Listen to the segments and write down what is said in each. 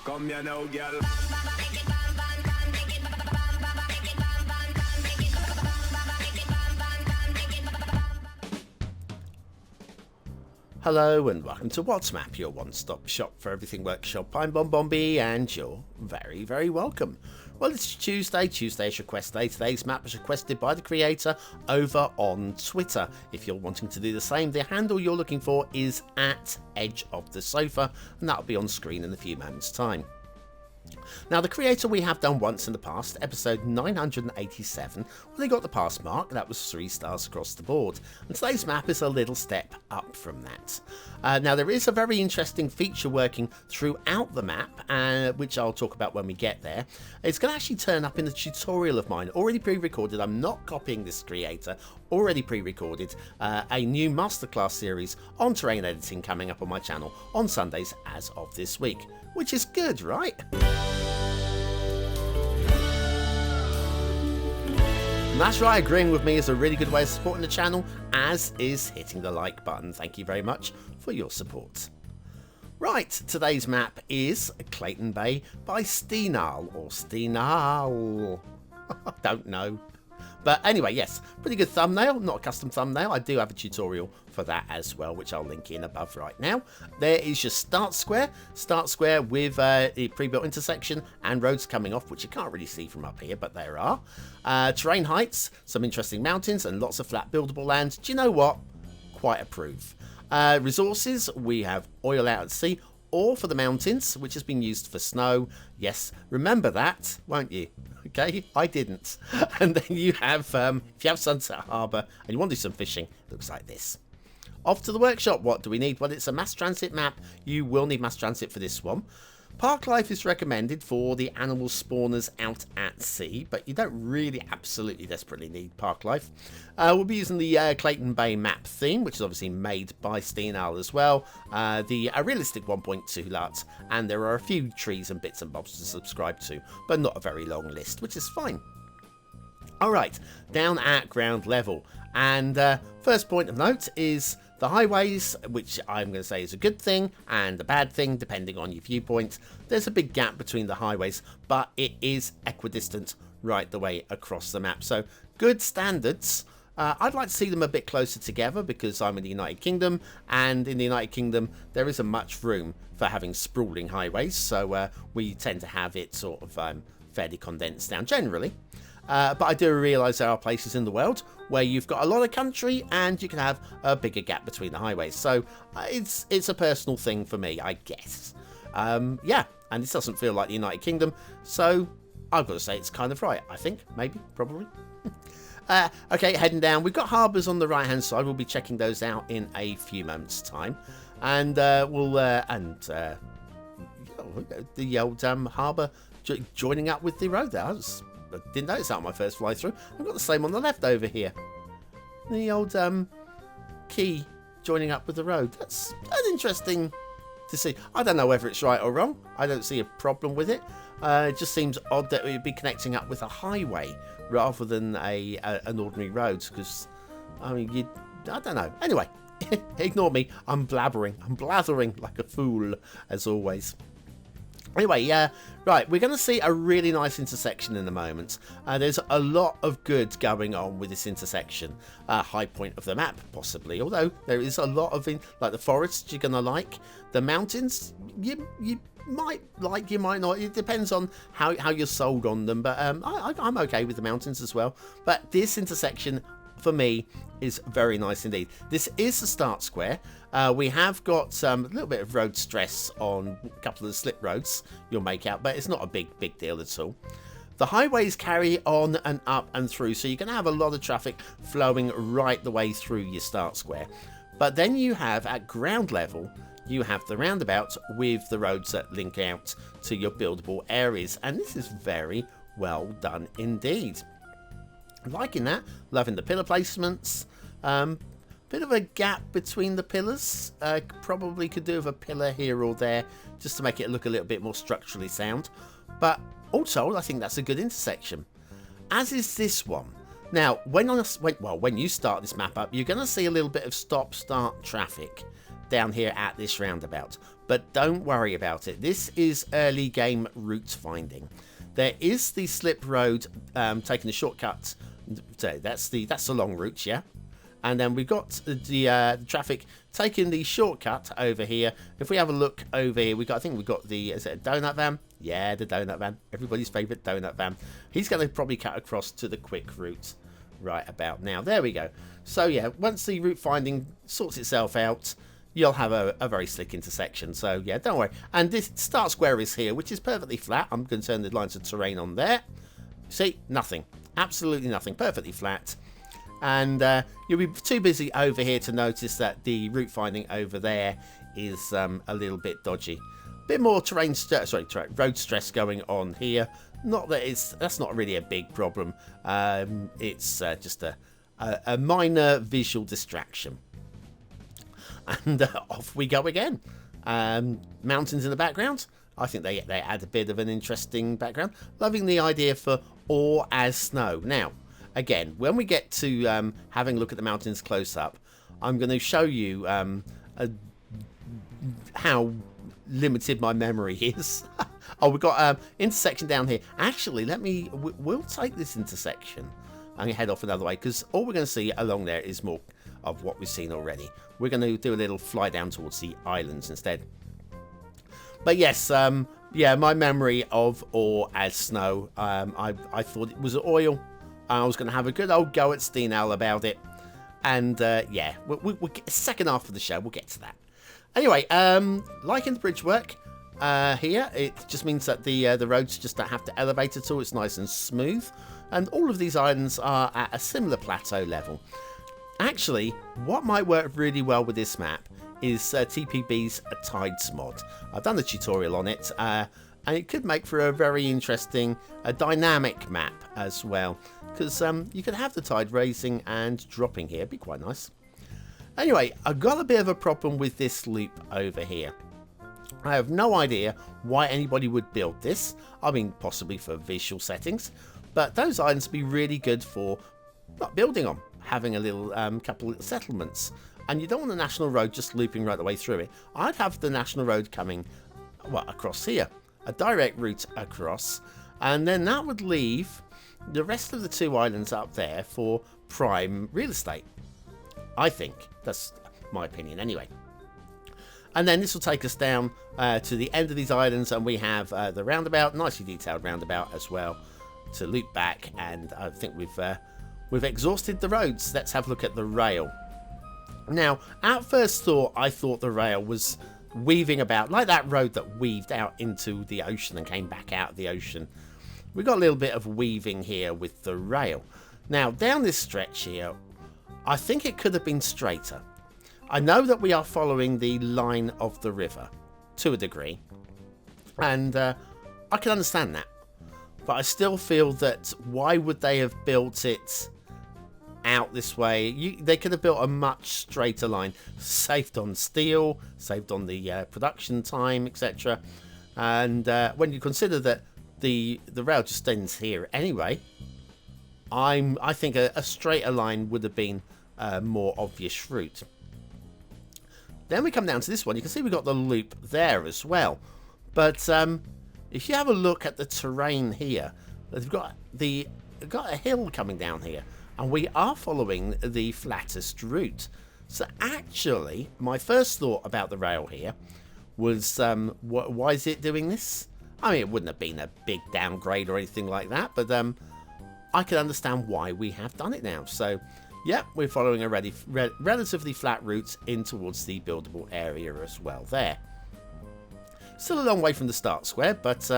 Come here now, girl. Hello and welcome to WhatsMap, your one-stop shop for everything workshop. I'm BonBonB and you're very, very welcome. Well, it's Tuesday's request day. Today's map was requested by the creator over on Twitter. If you're wanting to do the same, the handle you're looking for is @EdgeOfTheSofa, and that'll be on screen in a few moments' time. Now, the creator we have done once in the past, episode 987, well, they got the pass mark. That was 3 stars across the board. And today's map is a little step up from that. Now, there is a very interesting feature working throughout the map, which I'll talk about when we get there. It's going to actually turn up in the tutorial of mine, already pre-recorded. I'm not copying this creator, already pre-recorded, a new masterclass series on terrain editing coming up on my channel on Sundays as of this week, which is good, right? And that's right, agreeing with me is a really good way of supporting the channel, as is hitting the like button. Thank you very much for your support. Right, today's map is Kleyton Bay by steinalh, or steinalh. Don't know. But anyway, yes, pretty good thumbnail, not a custom thumbnail. I do have a tutorial for that as well, which I'll link in above right now. There is your start square with the pre-built intersection and roads coming off, which you can't really see from up here, but there are. Terrain heights, some interesting mountains, and lots of flat buildable land. Do you know what? Quite approve. Resources, we have oil out at sea, or for the mountains, which has been used for snow. Yes, remember that, won't you? Okay, I didn't. And then you have, if you have Sunset Harbour and you want to do some fishing, it looks like this. Off to the workshop. What do we need? Well, it's a mass transit map. You will need mass transit for this one. Park life is recommended for the animal spawners out at sea, but you don't really absolutely desperately need park life. We'll be using the Kleyton Bay map theme, which is obviously made by steinalh as well. The realistic 1.2 LUT, and there are a few trees and bits and bobs to subscribe to, but not a very long list, which is fine. Alright, down at ground level, and first point of note is the highways, which I'm going to say is a good thing and a bad thing depending on your viewpoint. There's a big gap between the highways, but it is equidistant right the way across the map. So good standards. I'd like to see them a bit closer together because I'm in the United Kingdom, and in the United Kingdom there isn't much room for having sprawling highways, so we tend to have it sort of fairly condensed down generally. But I do realise there are places in the world where you've got a lot of country and you can have a bigger gap between the highways. So it's a personal thing for me, I guess. Yeah, and this doesn't feel like the United Kingdom, so I've got to say it's kind of right, I think. Maybe, probably. Okay, heading down. We've got harbours on the right-hand side. We'll be checking those out in a few moments' time. And the old harbour joining up with the road there. I didn't notice that on my first fly through. I've got the same on the left over here. The old quay joining up with the road. That's interesting to see. I don't know whether it's right or wrong. I don't see a problem with it. It just seems odd that it would be connecting up with a highway rather than an ordinary road. Because, I mean, I don't know. Anyway, ignore me. I'm blathering like a fool, as always. Anyway, right, we're going to see a really nice intersection in a moment. There's a lot of good going on with this intersection. High point of the map, possibly. Although, there is a lot of, like the forests you're going to like. The mountains, you might like, you might not. It depends on how you're sold on them. But I'm okay with the mountains as well. But this intersection, for me, is very nice indeed. This is the start square. We have got a little bit of road stress on a couple of the slip roads you'll make out, but it's not a big deal at all. The highways carry on and up and through, so you're going to have a lot of traffic flowing right the way through your start square. But then you have, at ground level, you have the roundabout with the roads that link out to your buildable areas, and this is very well done indeed. Liking that, loving the pillar placements. Bit of a gap between the pillars. Probably could do with a pillar here or there just to make it look a little bit more structurally sound. But all told, I think that's a good intersection. As is this one. Now, when you start this map up, you're going to see a little bit of stop-start traffic. down here at this roundabout. But don't worry about it. This is early game route finding. There is the slip road taking the shortcut. So that's the long route, yeah. And then we've got the traffic taking the shortcut over here. If we have a look over here, I think we've got the, is it a donut van? Yeah, the donut van. Everybody's favourite donut van. He's going to probably cut across to the quick route right about now. There we go. So yeah, once the route finding sorts itself out, you'll have a very slick intersection. So yeah, don't worry. And this start square is here, which is perfectly flat. I'm going to turn the lines of terrain on there. See, nothing. Absolutely nothing. Perfectly flat. And you'll be too busy over here to notice that the route finding over there is a little bit dodgy. A bit more road stress going on here. Not that that's not really a big problem. It's just a minor visual distraction. And off we go again. Mountains in the background. I think they add a bit of an interesting background. Loving the idea for ore as snow. Now, again, when we get to having a look at the mountains close up, I'm going to show you how limited my memory is. Oh, we've got intersection down here. Actually, we'll take this intersection and head off another way, because all we're going to see along there is more of what we've seen already. We're going to do a little fly down towards the islands instead. But yes, yeah, my memory of ore as snow, I thought it was oil. I was going to have a good old go at steinalh about it. And yeah, we'll get second half of the show, we'll get to that. Anyway, liking the bridge work here, it just means that the roads just don't have to elevate at all. It's nice and smooth. And all of these islands are at a similar plateau level. Actually, what might work really well with this map is TPB's Tides mod. I've done the tutorial on it, and it could make for a very interesting, dynamic map as well. Because you can have the tide raising and dropping here. It'd be quite nice. Anyway, I've got a bit of a problem with this loop over here. I have no idea why anybody would build this. I mean, possibly for visual settings. But those islands would be really good for not building on. Having a little couple of settlements. And you don't want the national road just looping right the way through it. I'd have the national road coming, well, across here. A direct route across. And then that would leave the rest of the two islands up there for prime real estate. I think. That's my opinion anyway. And then this will take us down to the end of these islands, and we have the roundabout, nicely detailed roundabout as well, to loop back. And I think we've exhausted the roads. Let's have a look at the rail. Now, at first thought, I thought the rail was weaving about, like that road that weaved out into the ocean and came back out of the ocean. We got a little bit of weaving here with the rail. Now, down this stretch here, I think it could have been straighter. I know that we are following the line of the river to a degree, and I can understand that. But I still feel that why would they have built it out this way? They could have built a much straighter line, saved on steel, saved on the production time, etc. And when you consider that the rail just ends here anyway, I think a straighter line would have been a more obvious route. Then we come down to this one. You can see we've got the loop there as well. But if you have a look at the terrain here, they've got a hill coming down here. And we are following the flattest route. So actually, my first thought about the rail here was, why is it doing this? I mean, it wouldn't have been a big downgrade or anything like that. But I can understand why we have done it now. So yeah, we're following a relatively flat route in towards the buildable area as well there. Still a long way from the start square, but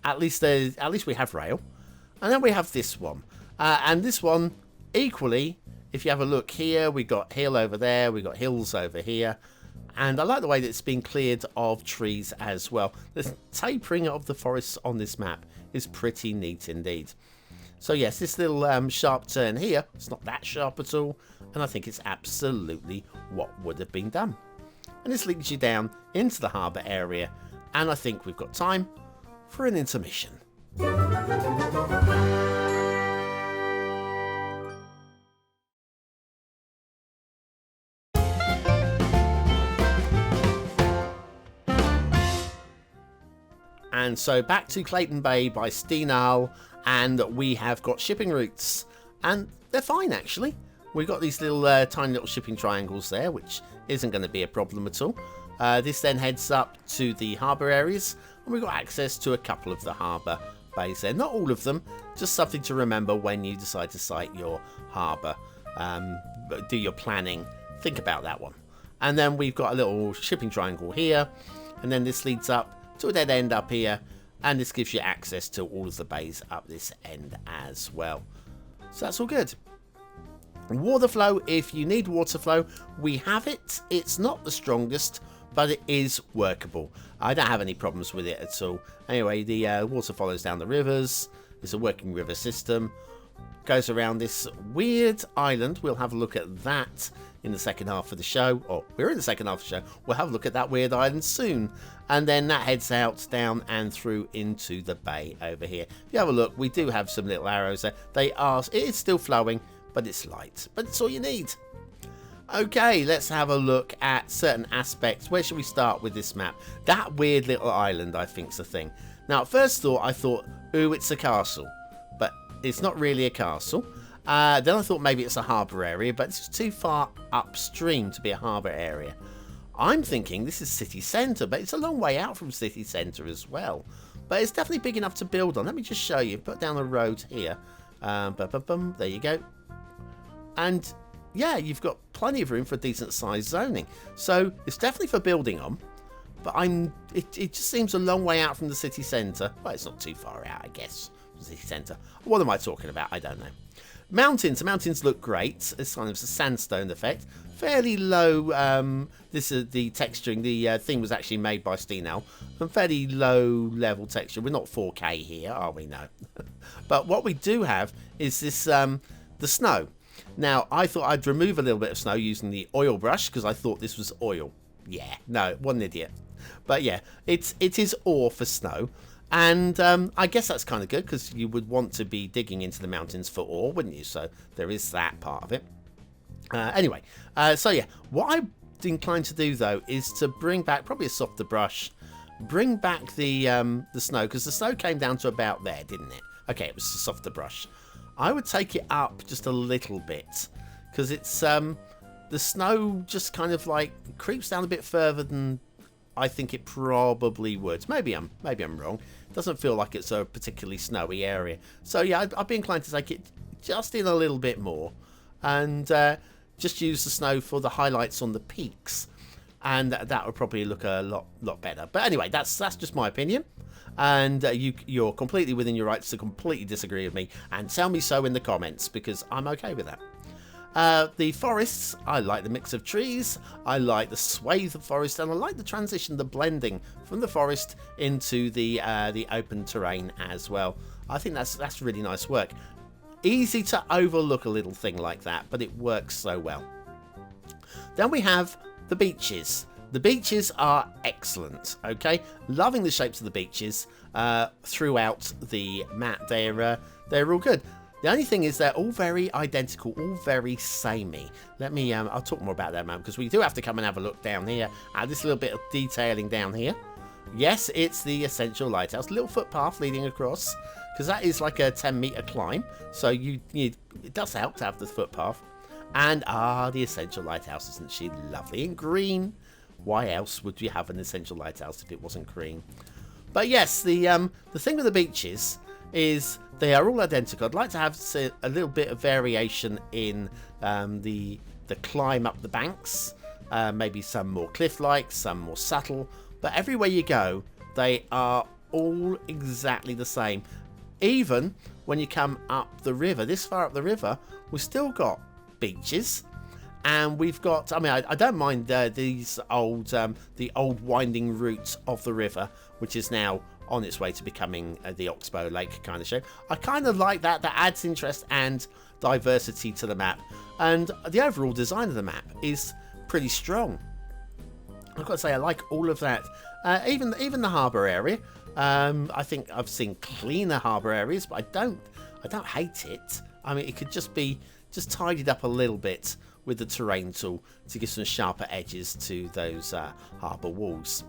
at least we have rail. And then we have this one. And this one, equally, if you have a look here, we got hill over there, we got hills over here. And I like the way that it's been cleared of trees as well. The tapering of the forests on this map is pretty neat indeed. So yes, this little sharp turn here, it's not that sharp at all, and I think it's absolutely what would have been done. And this leads you down into the harbour area, and I think we've got time for an intermission. And so back to Kleyton Bay by steinalh, and we have got shipping routes, and they're fine actually. We've got these little tiny little shipping triangles there, which isn't going to be a problem at all. This then heads up to the harbour areas, and we've got access to a couple of the harbour bays there. Not all of them, just something to remember when you decide to site your harbour. Do your planning, think about that one. And then we've got a little shipping triangle here, and then this leads up to a dead end up here, and this gives you access to all of the bays up this end as well. So that's all good. Water flow, if you need water flow, we have it. It's not the strongest, but it is workable. I don't have any problems with it at all. Anyway, the water follows down the rivers. It's a working river system. Goes around this weird island. We'll have a look at that in the second half of the show. Or we're in the second half of the show. We'll have a look at that weird island soon. And then that heads out, down and through into the bay over here. If you have a look, we do have some little arrows there. It is still flowing, but it's light. But it's all you need. Okay, let's have a look at certain aspects. Where should we start with this map? That weird little island, I think, is the thing. Now, at first thought, I thought, ooh, it's a castle. But it's not really a castle. Then I thought maybe it's a harbour area, but it's too far upstream to be a harbour area. I'm thinking this is city centre, but it's a long way out from city centre as well. But it's definitely big enough to build on. Let me just show you. Put down the road here. There you go. And yeah, you've got plenty of room for decent sized zoning. So it's definitely for building on. But it just seems a long way out from the city centre. Well, it's not too far out, I guess, from the city centre. What am I talking about? I don't know. Mountains. The mountains look great. It's kind of a sandstone effect. Fairly low. This is the texturing. The thing was actually made by steinalh. And fairly low level texture. We're not 4K here, are we? No. But what we do have is this the snow. Now, I thought I'd remove a little bit of snow using the oil brush because I thought this was oil. Yeah, no, what an idiot. But yeah, it is ore for snow. And I guess that's kind of good because you would want to be digging into the mountains for ore, wouldn't you? So there is that part of it. Anyway, so yeah, what I'm inclined to do though is to bring back probably a softer brush, bring back the snow because the snow came down to about there, didn't it? Okay, it was a softer brush. I would take it up just a little bit because it's the snow just kind of like creeps down a bit further than I think it probably would. Maybe I'm wrong. It doesn't feel like it's a particularly snowy area. So yeah, I'd be inclined to take it just in a little bit more and just use the snow for the highlights on the peaks, and that would probably look a lot better. But anyway, that's just my opinion. And you're completely within your rights to completely disagree with me and tell me so in the comments because I'm okay with that. The forests, I like the mix of trees, I like the swathe of forest, and I like the transition, the blending from the forest into the open terrain as well. I think that's really nice work. Easy to overlook a little thing like that, but it works so well. Then we have the beaches. The beaches are excellent, okay? Loving the shapes of the beaches throughout the map. They're all good. The only thing is they're all very identical, all very samey. Let me, I'll talk more about that in a moment because we do have to come and have a look down here at this little bit of detailing down here. Yes, it's the Essential Lighthouse, little footpath leading across because that is like a 10-meter climb. So it does help to have the footpath. And the Essential Lighthouse, isn't she lovely and green? Why else would you have an Essential Lighthouse if it wasn't green? But yes, the thing with the beaches is they are all identical. I'd like to have a little bit of variation in the climb up the banks. Maybe some more cliff-like, some more subtle. But everywhere you go, they are all exactly the same. Even when you come up the river, this far up the river, we've still got beaches. And we've got, I mean, I don't mind these the old winding route of the river, which is now on its way to becoming the Oxbow Lake kind of shape. I kind of like that. That adds interest and diversity to the map. And the overall design of the map is pretty strong. I've got to say, I like all of that. Even the harbour area. I think I've seen cleaner harbour areas, but I don't hate it. I mean, it could just be tidied up a little bit with the terrain tool to give some sharper edges to those harbour walls.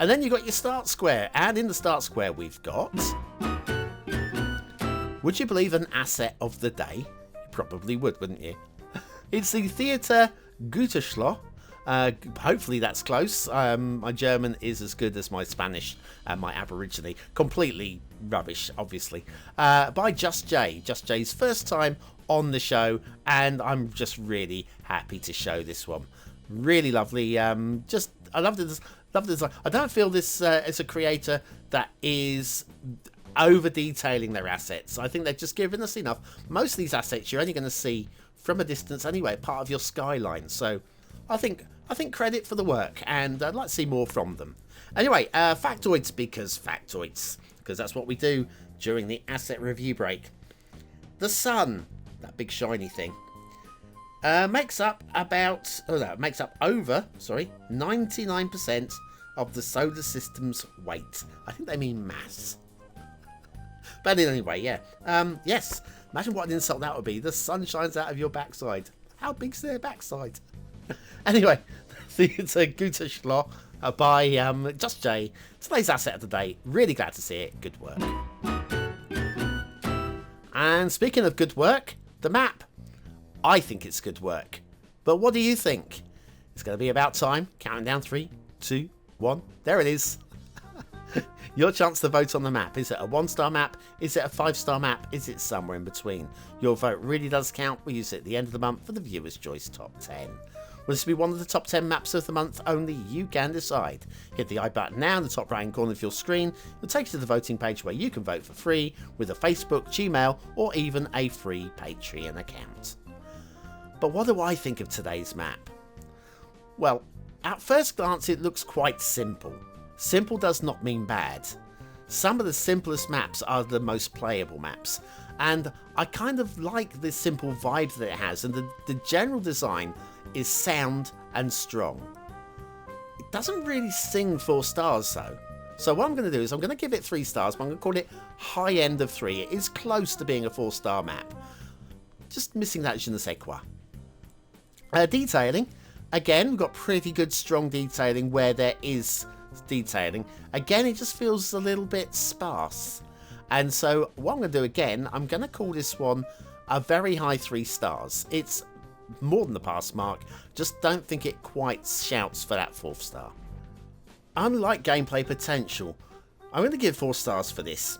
And then you've got your start square. And in the start square we've got... Would you believe an asset of the day? You probably would, wouldn't you? It's the Theatre Gütersloh. Hopefully that's close. My German is as good as my Spanish and my Aborigine. Completely rubbish, obviously. By JustJay. JustJay's first time on the show, and I'm just really happy to show this one. Really lovely. I love this. Love this. I don't feel this as a creator that is over detailing their assets. I think they've just given us enough. Most of these assets you're only going to see from a distance anyway, part of your skyline. So I think credit for the work, and I'd like to see more from them. Anyway, factoids, because that's what we do during the asset review break. The sun, that big shiny thing, makes up over 99% of the solar system's weight. I think they mean mass. But anyway, yeah. Yes, imagine what an insult that would be. The sun shines out of your backside. How big's their backside? Anyway, it's a Gütersloh by JustJay. Today's asset of the day. Really glad to see it. Good work. And speaking of good work, the map. I think it's good work. But what do you think? It's going to be about time. Counting down 3, 2, 1. There it is. Your chance to vote on the map. Is it a 1-star map? Is it a 5-star map? Is it somewhere in between? Your vote really does count. We use it at the end of the month for the Viewer's Choice Top 10. Will this be one of the top 10 maps of the month? Only you can decide. Hit the I button now in the top right hand corner of your screen. It'll take you to the voting page where you can vote for free with a Facebook, Gmail, or even a free Patreon account. But what do I think of today's map? Well, at first glance it looks quite simple. Simple does not mean bad. Some of the simplest maps are the most playable maps, and I kind of like the simple vibe that it has, and the general design is sound and strong. It doesn't really sing 4 stars though. So what I'm going to do is I'm going to give it 3 stars, but I'm going to call it high end of 3. It is close to being a 4-star map. Just missing that je ne sais quoi. Detailing. Again, we've got pretty good strong detailing where there is detailing. Again, it just feels a little bit sparse. And so what I'm going to do again, I'm going to call this one a very high 3 stars. It's more than the pass mark. Just don't think it quite shouts for that 4th star. Unlike gameplay potential, I'm going to give 4 stars for this.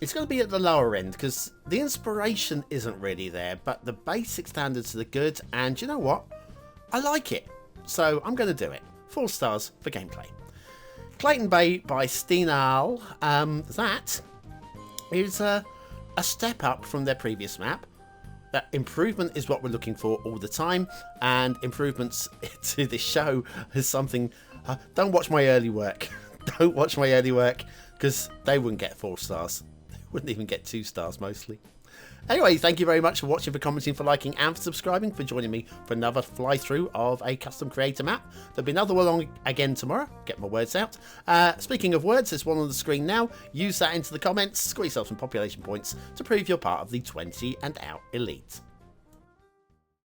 It's going to be at the lower end because the inspiration isn't really there, but the basic standards are good, and you know what? I like it. So I'm going to do it. 4 stars for gameplay. Kleyton Bay by steinalh. That is a step up from their previous map. That improvement is what we're looking for all the time, and improvements to this show is something. Don't watch my early work. Don't watch my early work because they wouldn't get 4 stars. They wouldn't even get 2 stars mostly. Anyway, thank you very much for watching, for commenting, for liking, and for subscribing, for joining me for another fly-through of a custom creator map. There'll be another one on again tomorrow. Get my words out. Speaking of words, there's one on the screen now. Use that into the comments. Score yourself some population points to prove you're part of the 20 and out elite.